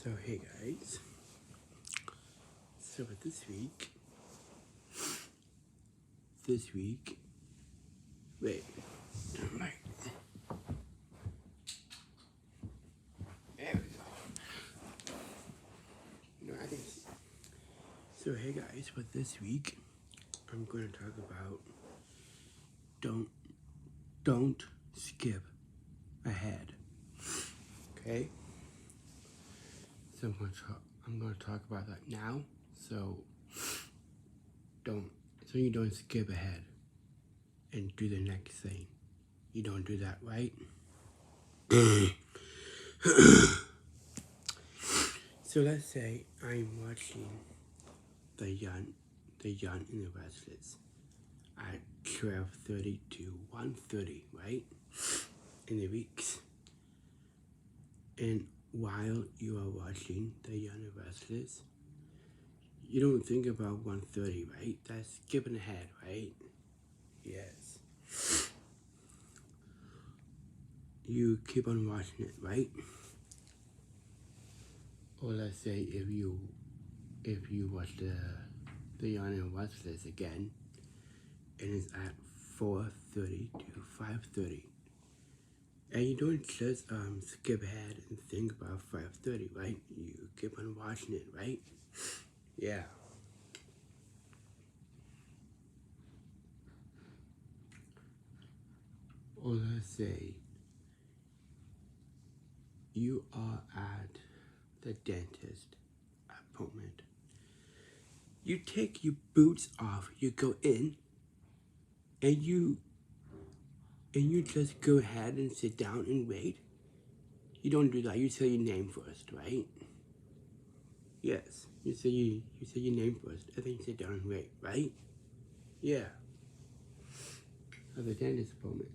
So hey guys, so this week, wait, right, there we go. No, I think so. Hey guys, but this week I'm going to talk about don't skip ahead. Okay, so I'm going to talk about that now. So you don't skip ahead and do the next thing. You don't do that, right? So let's say I'm watching the Young and the Restless at 12:30 to 1:30, right? In the weeks. And while you are watching the Young and the Restless, you don't think about 1:30, right? That's skipping ahead, right? Yes. You keep on watching it, right? Or let's say if you watch the Young and the Restless again, and it's at 4:30 to 5:30. And you don't just skip ahead and think about 5:30, right? You keep on watching it, right? Yeah. Or let's say you are at the dentist appointment. You take your boots off, you go in, and you just go ahead and sit down and wait. You don't do that. You say your name first, right? Yes. You say your name first, and then you sit down and wait, right? Yeah. At the dentist appointment.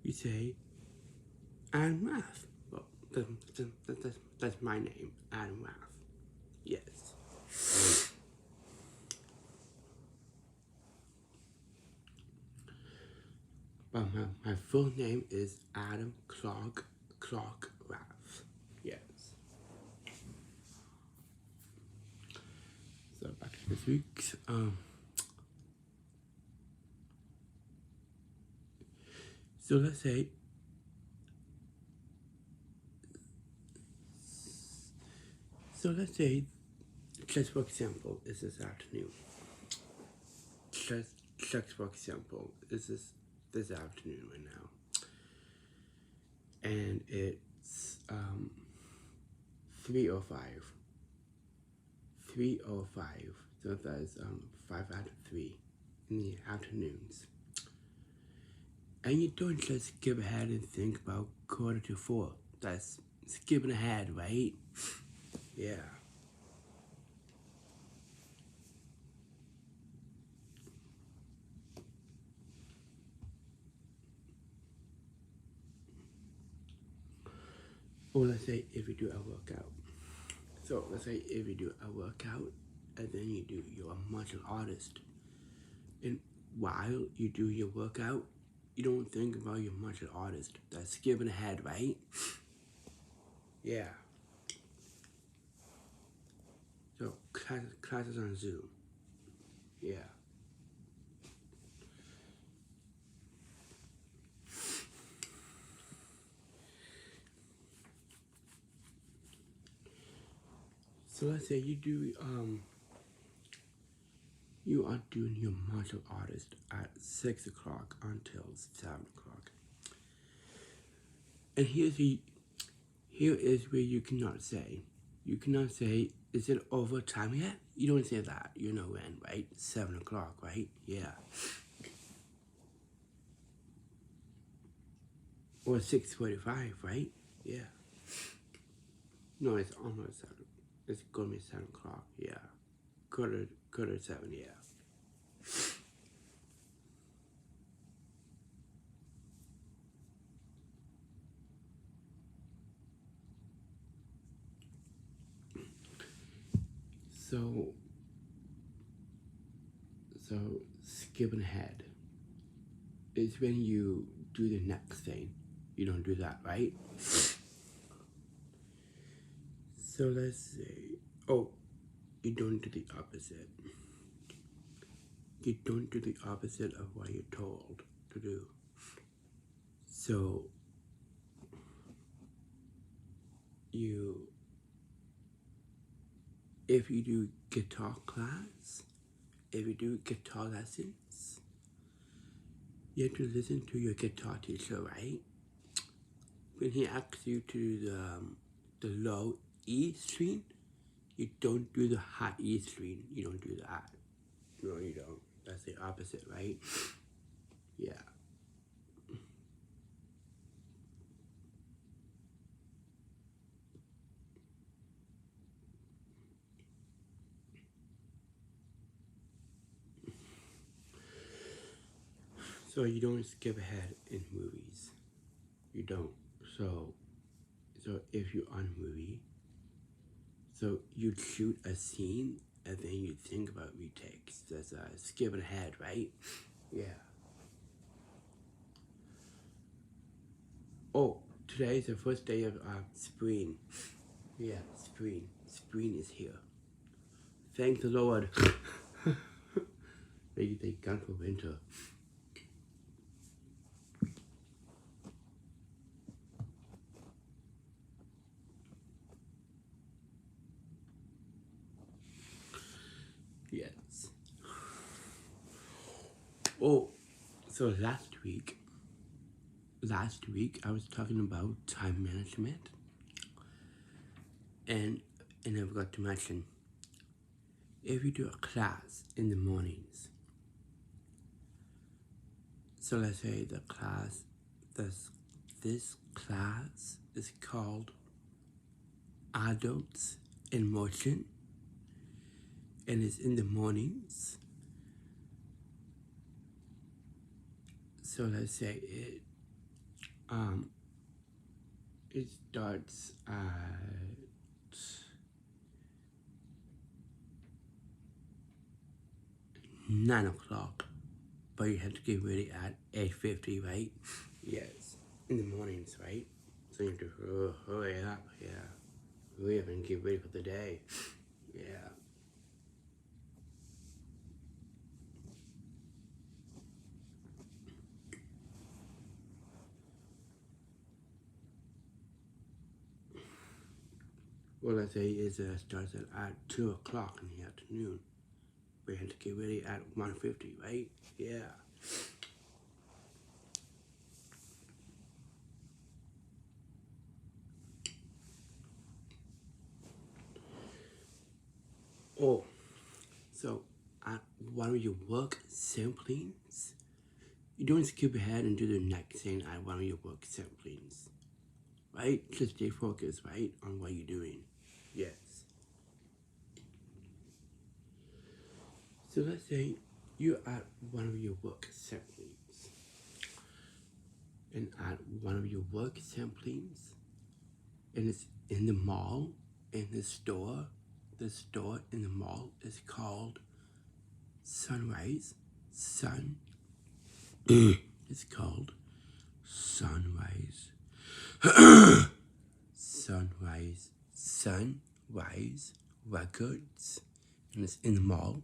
You say, Adam Rath. Well, that's my name, Adam Rath. Yes. But my full name is Adam Clark Rath. Yes. So back to this week's so let's say just for example, is this afternoon. Just for example, this afternoon right now. And it's 3:05. 3:05. So that's 5 after 3 in the afternoons. And you don't just skip ahead and think about 3:45. That's skipping ahead, right? Yeah. Or let's say if you do a workout. So let's say if you do a workout and then you do your martial artist. And while you do your workout, you don't think about your martial artist. That's skipping ahead, right? Yeah. So classes on Zoom. Yeah. So let's say you are doing your martial artist at 6 o'clock until 7 o'clock. And here is where you cannot say, is it overtime yet? You don't say that, you know when, right? 7 o'clock, right? Yeah. Or 6:45, right? Yeah. No, it's almost 7. It's gonna be 7 o'clock, yeah. Quarter to 7, yeah. So skipping ahead. is when you do the next thing. You don't do that, right? So let's say, oh, you don't do the opposite. You don't do the opposite of what you're told to do. So if you do guitar class, if you do guitar lessons, you have to listen to your guitar teacher, right? When he asks you to do the low E string, you don't do the high E string. You don't do that. No, you don't. That's the opposite, right? Yeah. So you don't skip ahead in movies. You don't. So if you're on a movie, so you shoot a scene and then you think about retakes. That's skipping ahead, right? Yeah. Oh, today is the first day of spring. Yeah, spring. Spring is here. Thank the Lord. Maybe they gone for winter. Yes. Oh, so last week I was talking about time management, and I forgot to mention, if you do a class in the mornings, so let's say this class is called Adults in Motion, and it's in the mornings. So let's say it starts at 9 o'clock, but you have to get ready at 8:50, right? Yes, in the mornings, right? So you have to hurry up, yeah. Hurry up and get ready for the day, yeah. Well, let's say it starts at 2 o'clock in the afternoon. We have to get ready at 1:50, right? Yeah. Oh, so at one of your work samplings, you don't skip ahead and do the next thing at one of your work samplings, right? Just stay focused, right, on what you're doing. Yes. So let's say you're at one of your work samplings, and at one of your work samplings, and it's in the mall, in the store in the mall is called Sunrise. It's called Sunrise. Sunrise Records, and it's in the mall.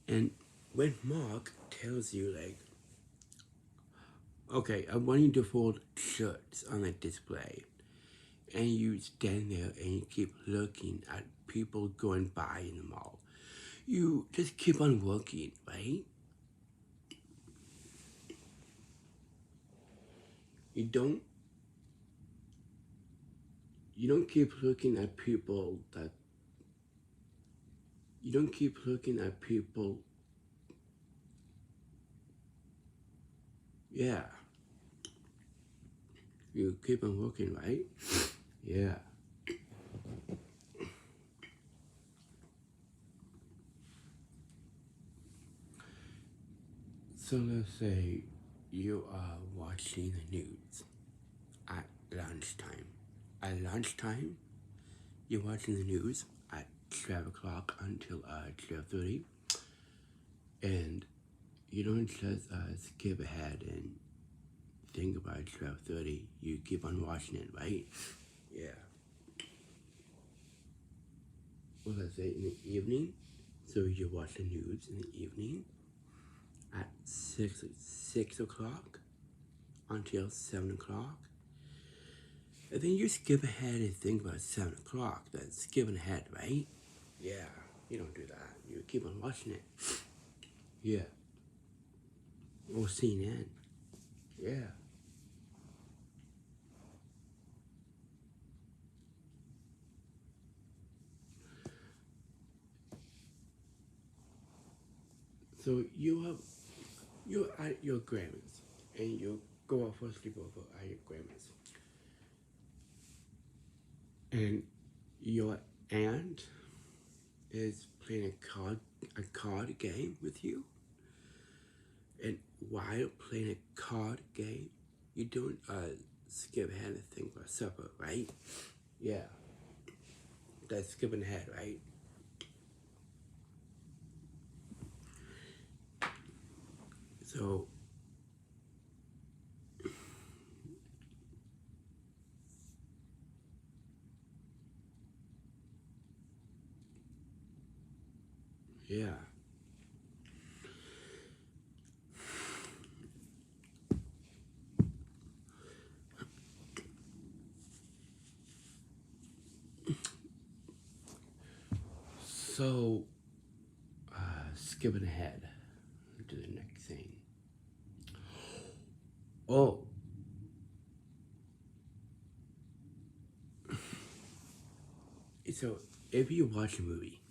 And when Mark tells you, like, okay, I want you to fold shirts on the display, and you stand there and you keep looking at people going by in the mall, you just keep on working, right? You don't keep looking at people that you don't keep looking at people. Yeah, you keep on working, right? Yeah. So let's say you are watching the news at lunchtime. At lunchtime, you're watching the news at 12 o'clock until 12:30, and you don't just skip ahead and think about 12:30. You keep on watching it, right? Yeah. Well, let's say in the evening. So you watch the news in the evening at 6 o'clock until 7 o'clock. And then you skip ahead and think about 7 o'clock. That's skipping ahead, right? Yeah, you don't do that. You keep on watching it. Yeah. Or CNN. Yeah. So you're at your grandma's and you go out for a sleepover at your grandma's. And your aunt is playing a card game with you. And while playing a card game, you don't skip ahead and think about supper, right? Yeah. That's skipping ahead, right? So yeah. So skipping ahead to the next thing. Oh, so if you watch a movie,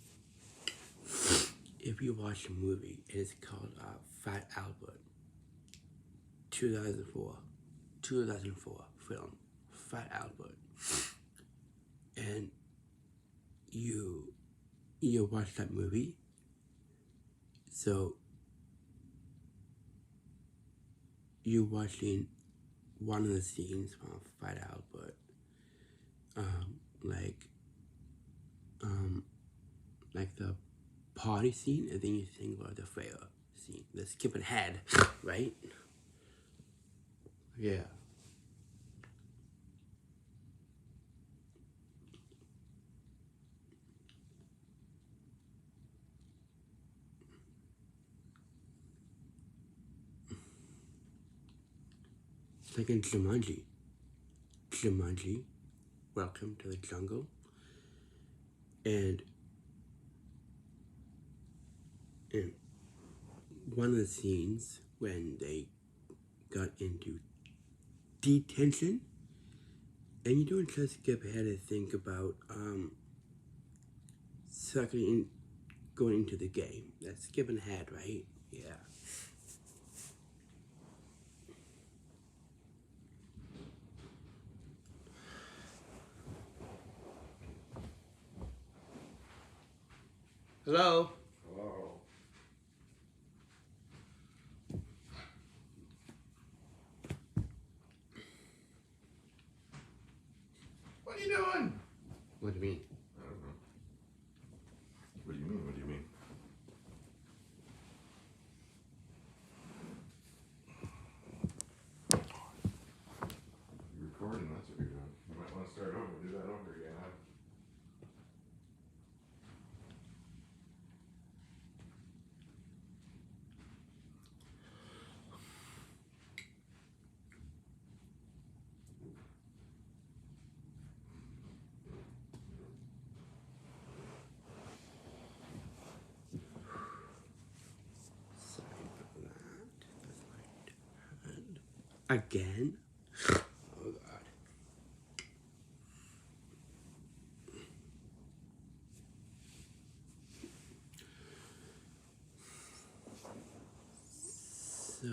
it's called Fat Albert, 2004 film, Fat Albert, and you watch that movie. So you watching one of the scenes from Fat Albert, like like the party scene, and then you think about the fair scene, the skipping ahead, right? Yeah. It's like in Jumanji. Jumanji, Welcome to the Jungle. And in one of the scenes when they got into detention, and you don't just skip ahead and think about going into the game. That's skipping ahead, right? Yeah. Hello? Hello. What are you doing? What do you mean? I don't know. What do you mean? What do you mean? You're recording, that's what you're doing. You might want to start over, do that over again, huh? Sorry about that. Again? Oh god. So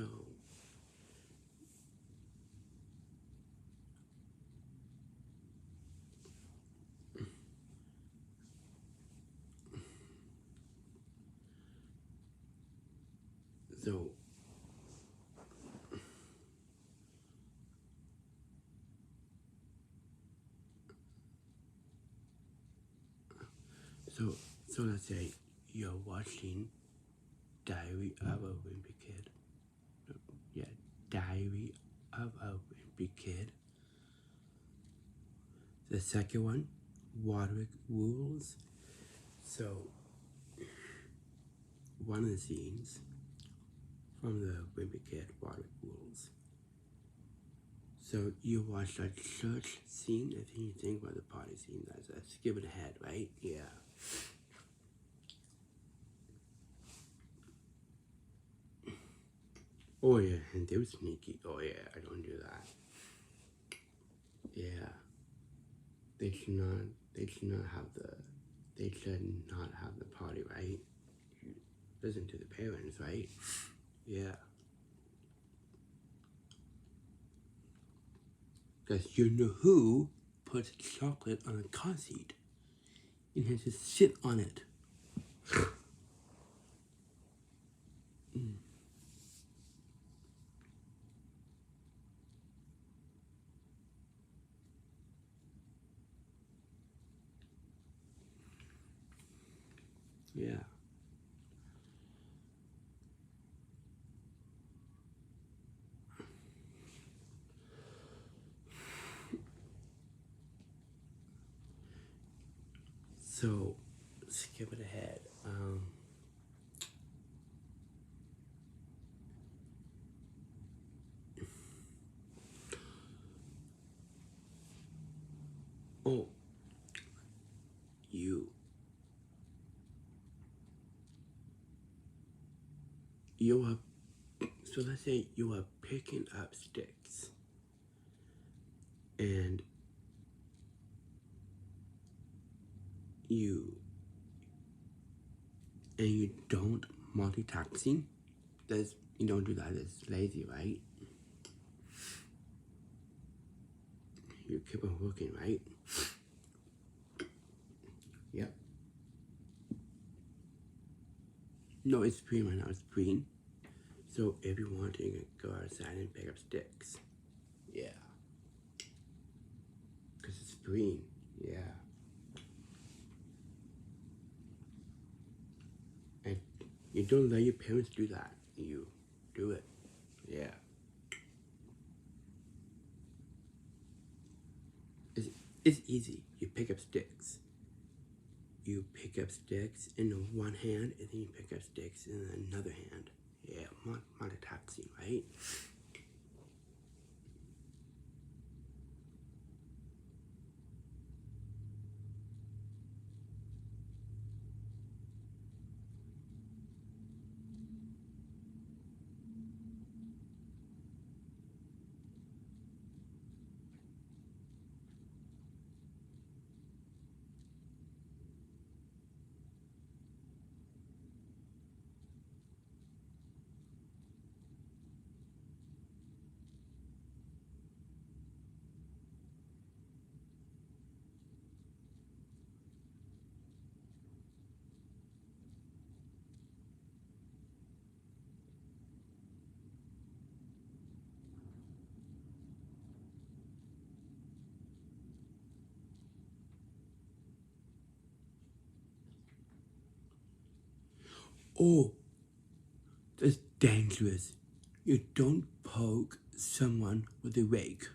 so so let's say you're watching Diary of a Wimpy Kid. Yeah, Diary of a Wimpy Kid. The second one, Roderick Rules. So, one of the scenes from the Wimpy Kid, Roderick Rules. So you watch that church scene, and then you think about the party scene. That's a skipping ahead, right? Yeah. Oh yeah, and they were sneaky. Oh yeah, I don't do that. Yeah. They should not have the party, right? You listen to the parents, right? Yeah. Because you know who puts chocolate on a car seat and has to sit on it. Yeah. So, skip it ahead. Oh, you are, so let's say you are picking up sticks and you don't multitasking. You don't do that. It's lazy, right? You keep on working, right? Yep. No, it's spring right now. It's spring. So if you want to, you can go outside and pick up sticks. Yeah. Because it's spring. Yeah. And you don't let your parents do that. You do it. Yeah. It's easy. You pick up sticks. You pick up sticks in one hand, and then you pick up sticks in another hand. Yeah, multitasking, right? Oh, that's dangerous. You don't poke someone with a rake.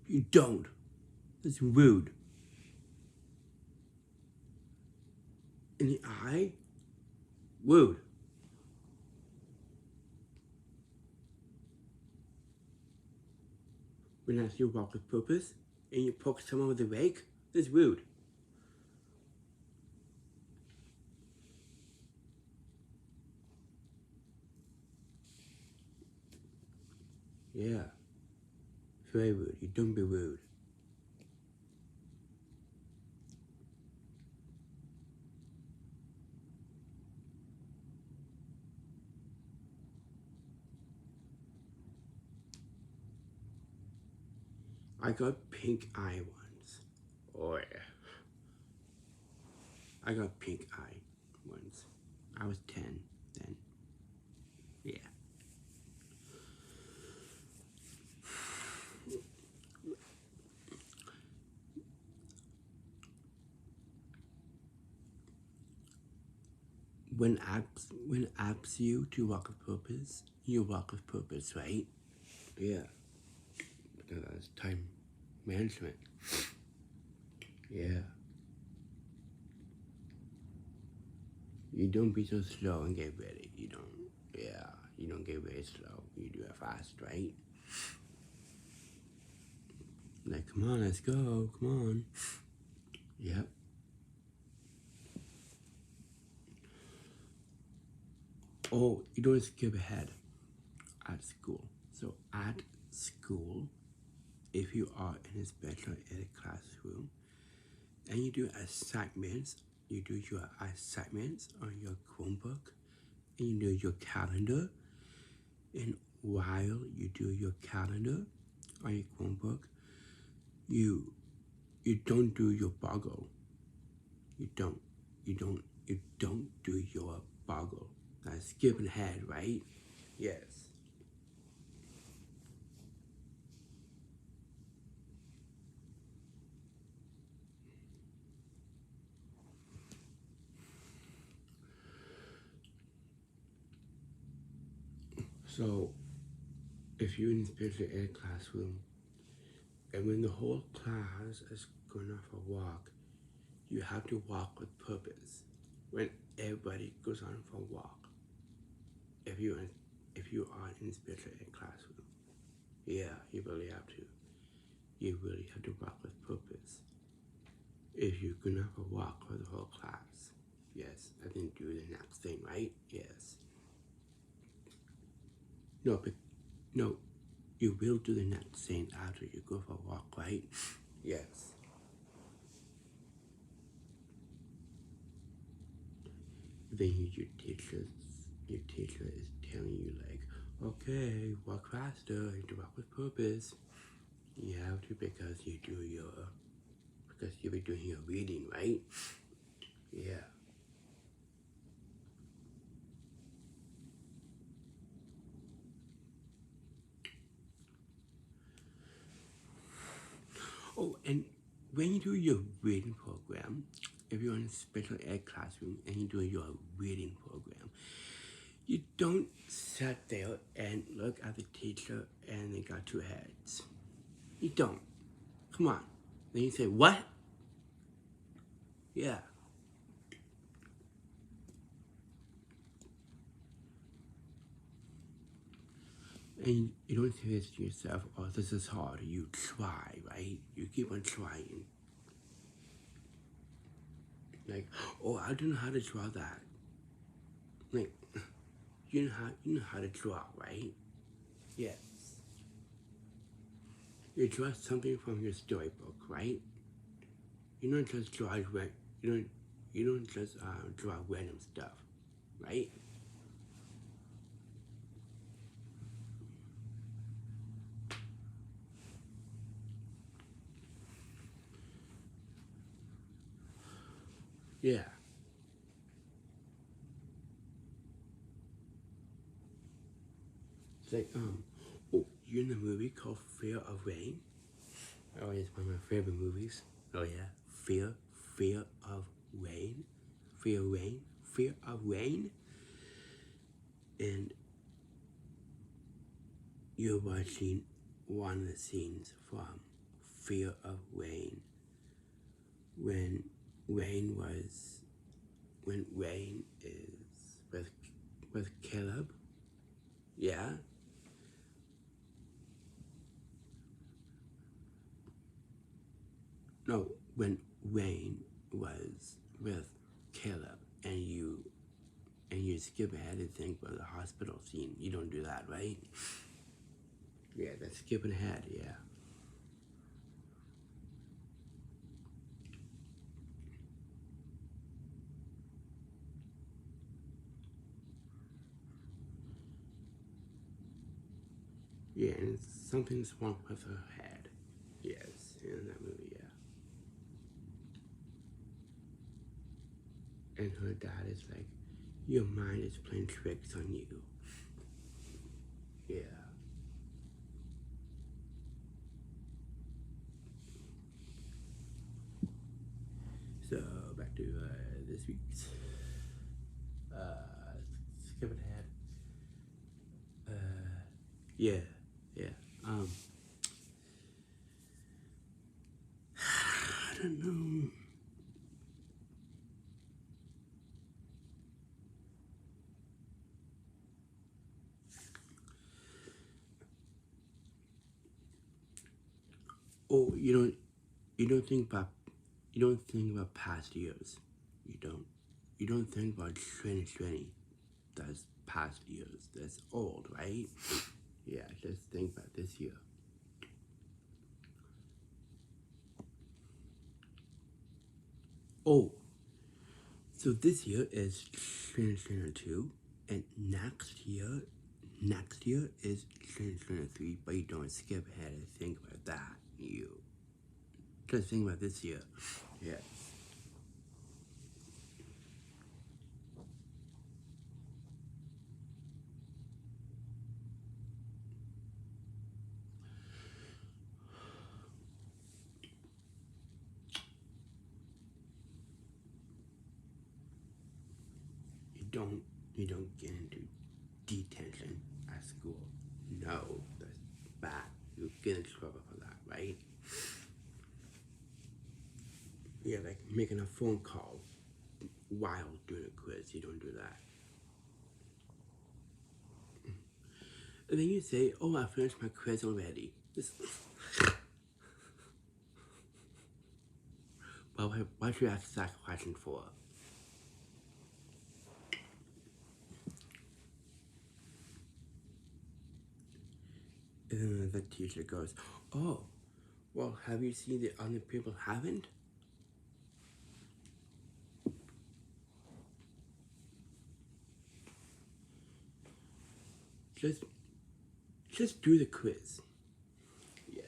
You don't. That's rude. In the eye? Rude. When I see you walk with purpose and you poke someone with a rake, that's rude. Yeah. Very rude. You don't be rude. I got pink eye once. Oh yeah. I got pink eye once. I was 10 then. Yeah. when asks you to walk with purpose, you walk with purpose, right? Yeah. Because that's time management. Yeah. You don't be so slow and get ready. You don't. Yeah. You don't get very slow. You do it fast, right? Like, come on, let's go. Come on. Yep. Oh, you don't skip ahead at school. So at school, if you are in a special ed classroom and you do assignments, you do your assignments on your Chromebook and you do your calendar. And while you do your calendar on your Chromebook, you don't do your boggle. You don't do your boggle. That's skipping ahead, right? Yes. So, if you're in a special ed classroom, and when the whole class is going off a walk, you have to walk with purpose. When everybody goes on for a walk, if you are in a special ed classroom, yeah, you really have to. You really have to walk with purpose. If you're gonna have a walk for the whole class, yes, I think do the next thing, right? Yes. No, but no, you will do the next thing after you go for a walk, right? Yes. Then your teacher is telling you like, okay, walk faster, you have to walk with purpose. You have to because you'll be doing your reading, right? Yeah. Oh, and when you do your reading program, if you're in a special ed classroom and you do your reading program, you don't sit there and look at the teacher and they got two heads. You don't. Come on. Then you say, what? Yeah. And you don't say this to yourself, oh, this is hard. You try, right? You keep on trying. Like, oh, I don't know how to draw that. Like, you know how to draw, right? Yes. You draw something from your storybook, right? You don't just draw you don't just draw random stuff, right? Yeah. It's like oh, you know a movie called Fear of Rain? Oh, it's one of my favorite movies. Oh yeah, Fear of Rain, Fear of Rain, and you're watching one of the scenes from Fear of Rain when Rain is with Caleb. Yeah. No, when Rain was with Caleb and you skip ahead and think about the hospital scene. You don't do that, right? Yeah, that's skipping ahead, yeah. Yeah, and something's wrong with her head. Yes, in that movie, yeah. And her dad is like, your mind is playing tricks on you. Yeah. So, back to this week's Yeah, yeah. I don't know. Oh, you don't think about past years. You don't. You don't think about 2020. That's past years. That's old, right? Yeah, just think about this year. Oh, so this year is 2022, and next year is 2023. But you don't skip ahead and think about that. You just think about this year. Yeah. You don't. You don't get into detention at school. No, that's bad. You get in trouble for that, right? Yeah, like making a phone call while doing a quiz. You don't do that. And then you say, "Oh, I finished my quiz already." Well, why should you ask that question for? And then the teacher goes, "Oh, well, have you seen the other people haven't?" Just, just do the quiz. Yes.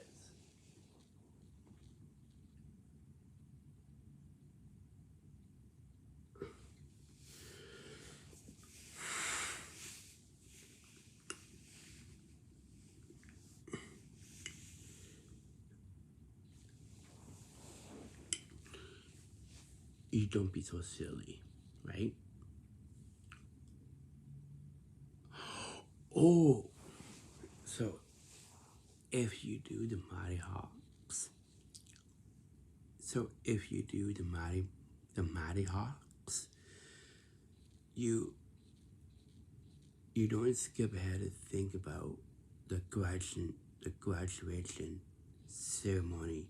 You don't be so silly, right? Oh, so if you do the Mighty Hawks, the Mighty Hawks, you you don't skip ahead and think about the graduation ceremony.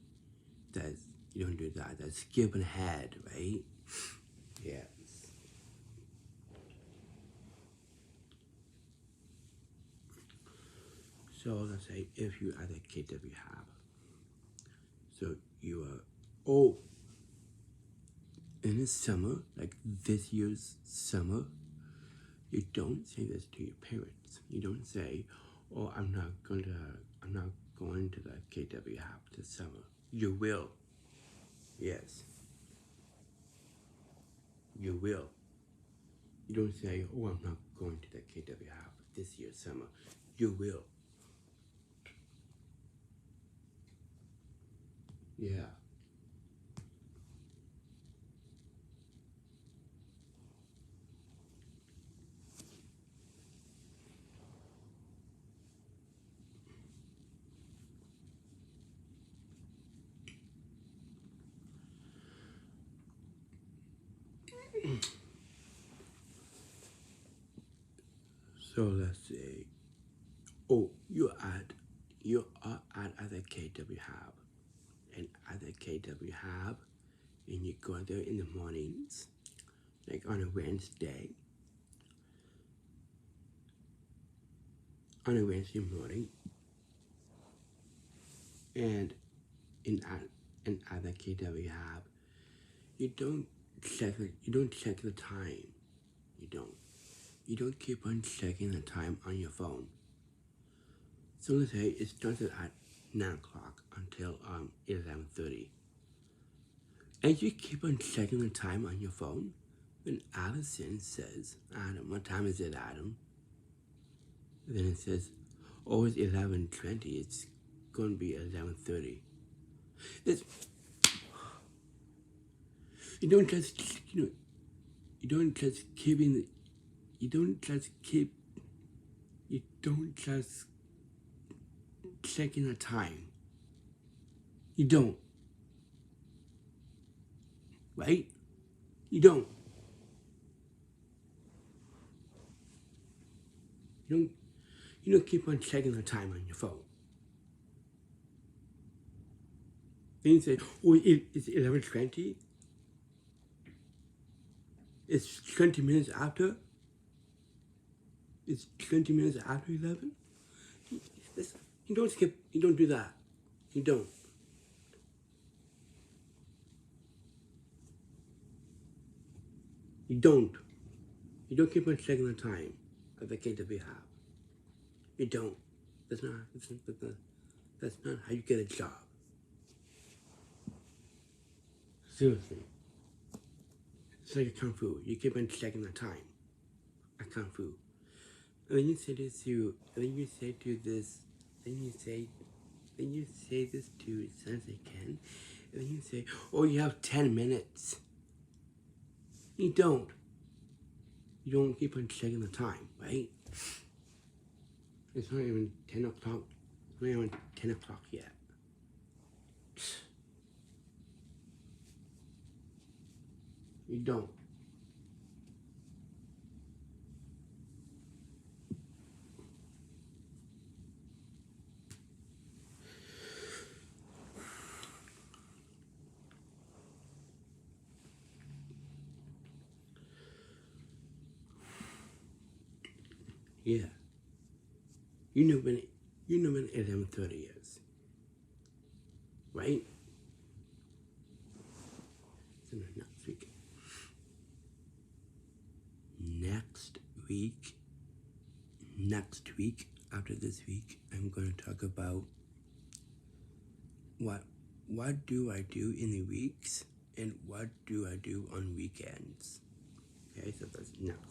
That's you don't do that. That's skipping ahead, right? Yes. So let's say if you are the kid that we have, so you are oh in the summer, like this year's summer, you don't say this to your parents. You don't say, "Oh, I'm not going to the KW Hub this summer." You will. Yes, you will. You don't say, "Oh, I'm not going to the KW Hub this year's summer." You will. Yeah. So let's say, oh, you are at the KW Hub, and at the KW Hub, and you go there in the mornings, like on a Wednesday. On a Wednesday morning, and in at the KW Hub, you don't you don't check the time. You don't. You don't keep on checking the time on your phone. So let's say it started at 9 o'clock until 11:30, and you keep on checking the time on your phone. When Allison says, "Adam, what time is it, Adam?" Then it says, "Oh, it's 11:20. It's going to be 11:30." This you don't just you don't just keep in you don't just keep you don't just checking the time. You don't. Right? You don't. You don't keep on checking the time on your phone. Then you say, oh, it's 11:20. It's 20 minutes after. It's 20 minutes after 11. You don't skip. You don't do that. You don't. You don't. You don't keep on checking the time of the cake that we have. You don't. That's not how you get a job. Seriously. It's like a kung fu. You keep on checking the time. A kung fu. And then you say this to, and then you say to this, then you say this to Sensei Ken, and then you say, oh, you have 10 minutes. You don't. You don't keep on checking the time, right? It's not even 10 o'clock. It's not even 10 o'clock yet. You don't. Yeah. You know when 11:30 is. Right? So next week. Next week, after this week, I'm going to talk about what do I do in the weeks and what do I do on weekends. Okay, so that's next